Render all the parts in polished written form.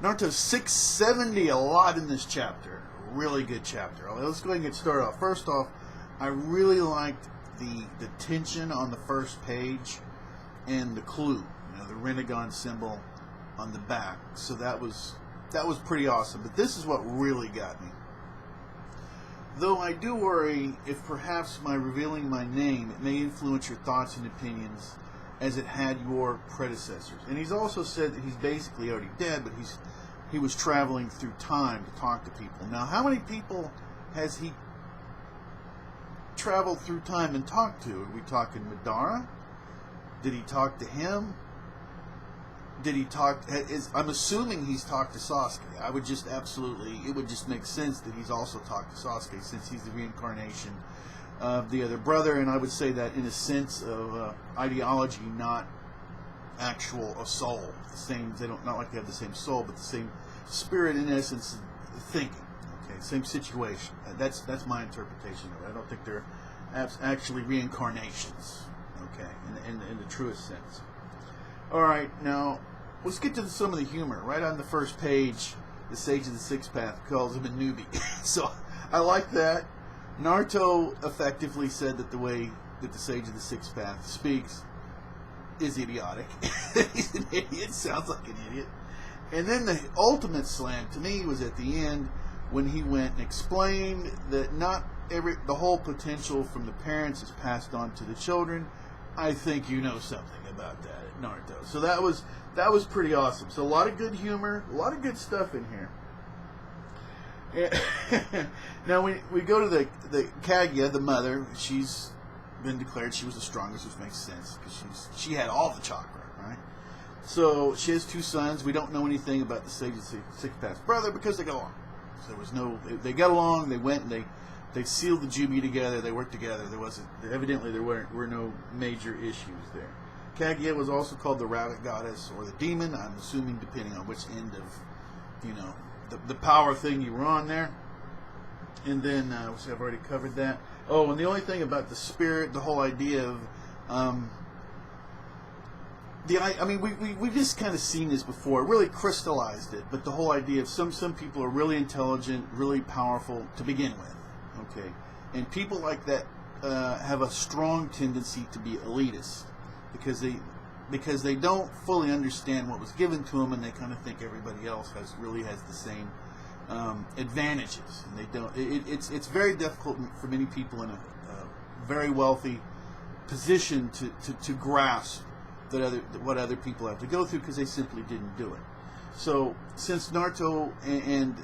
Naruto 670, a lot in this chapter. Really good chapter. Let's go ahead and get started off. First off, I really liked the tension on the first page and the clue, the Renegon symbol on the back. So that was pretty awesome. But this is what really got me. Though I do worry if perhaps my revealing my name, it may influence your thoughts and opinions as it had your predecessors. And he's also said that he's basically already dead, but he was traveling through time to talk to people. Now, how many people has he traveled through time and talked to? Are we talking Madara? Did he talk to him? Did he talk? I'm assuming he's talked to Sasuke. It would just make sense that he's also talked to Sasuke since he's the reincarnation of the other brother. And I would say that in a sense of ideology, not actual a soul. The same. They don't not like they have the same soul, but the same spirit in essence, thinking. Okay, same situation. That's my interpretation of it. I don't think they're actually reincarnations. Okay, in the truest sense. All right, now let's get to some of the humor. Right on the first page, the Sage of the Sixth Path calls him a newbie. So I like that. Naruto effectively said that the way that the Sage of the Sixth Path speaks is idiotic. He's an idiot, sounds like an idiot. And then the ultimate slam to me was at the end when he went and explained that not the whole potential from the parents is passed on to the children. I think you know something about that, Naruto. So that was pretty awesome. So a lot of good humor, a lot of good stuff in here. Now we go to the Kaguya, the mother. She's been declared she was the strongest, which makes sense because she had all the chakra, right? So she has two sons. We don't know anything about the Sage of the Sixth Path brother because they got along. So there was they got along. They went and they sealed the Jubi together. They worked together. Evidently there were no major issues there. Kaguya was also called the rabbit goddess or the demon. I'm assuming depending on which end of the power thing you were on there. And then I've already covered that. Oh, and the only thing about the spirit, the whole idea of we've just kind of seen this before. It really crystallized it. But the whole idea of some people are really intelligent, really powerful to begin with. Okay, and people like that have a strong tendency to be elitist because they don't fully understand what was given to them, and they kind of think everybody else has the same advantages, and they don't. It's very difficult for many people in a very wealthy position to grasp what other people have to go through because they simply didn't do it. So since Naruto and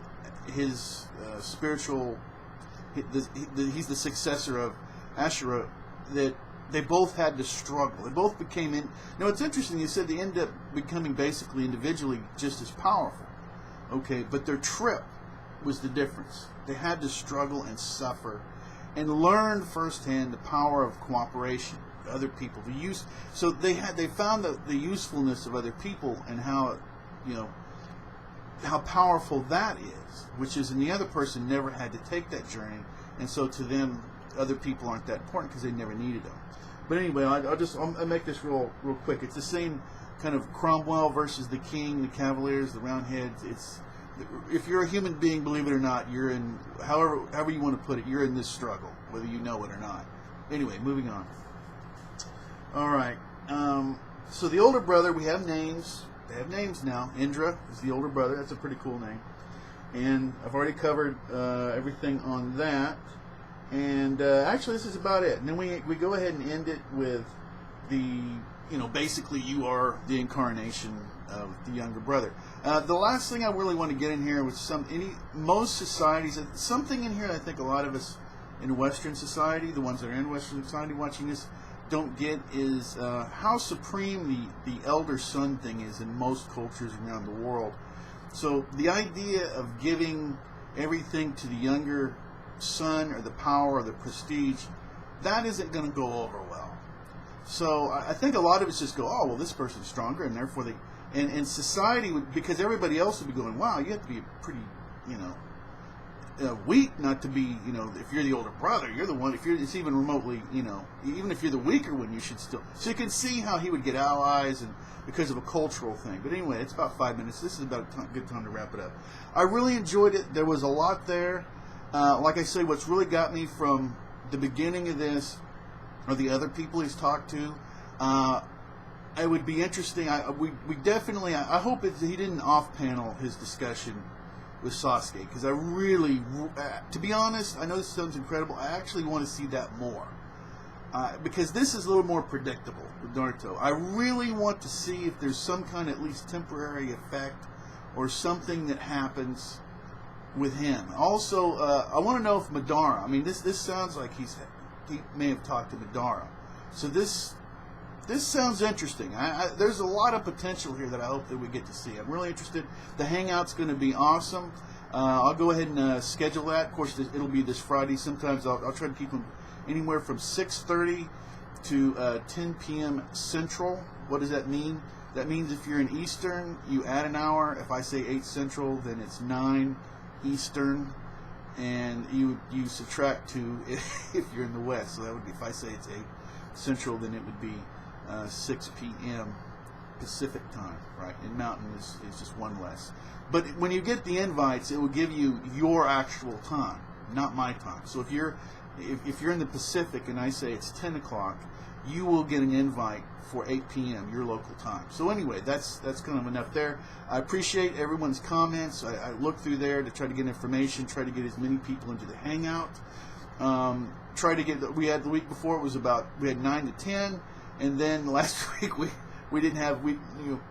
his spiritual he's the successor of Ashura, that they both had to struggle. They both became it's interesting, you said they ended up becoming basically individually just as powerful. Okay, but their trip was the difference. They had to struggle and suffer and learn firsthand the power of cooperation with other people. So they found the usefulness of other people and how powerful that is, which is, and the other person never had to take that journey, and so to them, other people aren't that important because they never needed them. But anyway, I'll make this real quick. It's the same kind of Cromwell versus the King, the Cavaliers, the Roundheads. If you're a human being, believe it or not, you're in however you want to put it, you're in this struggle, whether you know it or not. Anyway, moving on. All right. So the older brother, we have names. They have names now. Indra is the older brother. That's a pretty cool name. And I've already covered everything on that. And actually, this is about it. And then we go ahead and end it with basically you are the incarnation of the younger brother. The last thing I really want to get in here was most societies, something in here that I think a lot of us in Western society, the ones that are in Western society watching this, don't get is how supreme the elder son thing is in most cultures around the world. So the idea of giving everything to the younger son or the power or the prestige, that isn't going to go over well. So I think a lot of us just go, oh, well, this person's stronger, and therefore and society would, because everybody else would be going, wow, you have to be pretty, weak, not to be, if you're the older brother, you're the one, if it's even remotely, even if you're the weaker one, you should still. So you can see how he would get allies, and because of a cultural thing. But anyway, it's about 5 minutes. This is about a good time to wrap it up. I really enjoyed it. There was a lot there. Like I say, what's really got me from the beginning of this are the other people he's talked to. It would be interesting. We definitely. I hope he didn't off-panel his discussion with Sasuke, because I really, to be honest, I know this sounds incredible. I actually want to see that more, because this is a little more predictable with Naruto. I really want to see if there's some kind of at least temporary effect or something that happens with him. Also, I want to know if Madara. I mean, this sounds like he may have talked to Madara, so this sounds interesting. There's a lot of potential here that I hope that we get to see. I'm really interested. The hangout's going to be awesome. I'll go ahead and schedule that. Of course, it'll be this Friday. Sometimes I'll try to keep them anywhere from 6:30 to 10 p.m. Central. What does that mean? That means if you're in Eastern, you add an hour. If I say 8 Central, then it's 9 Eastern. And you subtract 2 if you're in the West. So that would be, if I say it's 8 Central, then it would be 6 p.m. Pacific time, right? And Mountain is just one less. But when you get the invites, it will give you your actual time, not my time. So if you're in the Pacific and I say it's 10 o'clock, you will get an invite for 8 p.m. your local time. So anyway, that's kind of enough there. I appreciate everyone's comments. I look through there to try to get information, try to get as many people into the hangout. Try to get. We had the week before, we had 9 to 10. And then last week we didn't have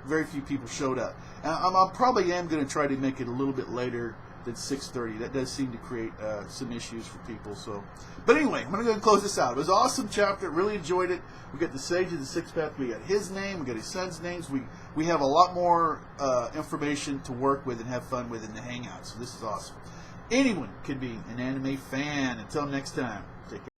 very few people showed up. And I probably am going to try to make it a little bit later than 6:30. That does seem to create some issues for people. So, but anyway, I'm going to go and close this out. It was an awesome chapter. Really enjoyed it. We got the Sage of the Sixth Path. We got his name. We got his son's names. We have a lot more information to work with and have fun with in the hangout. So this is awesome. Anyone could be an anime fan. Until next time. Take care.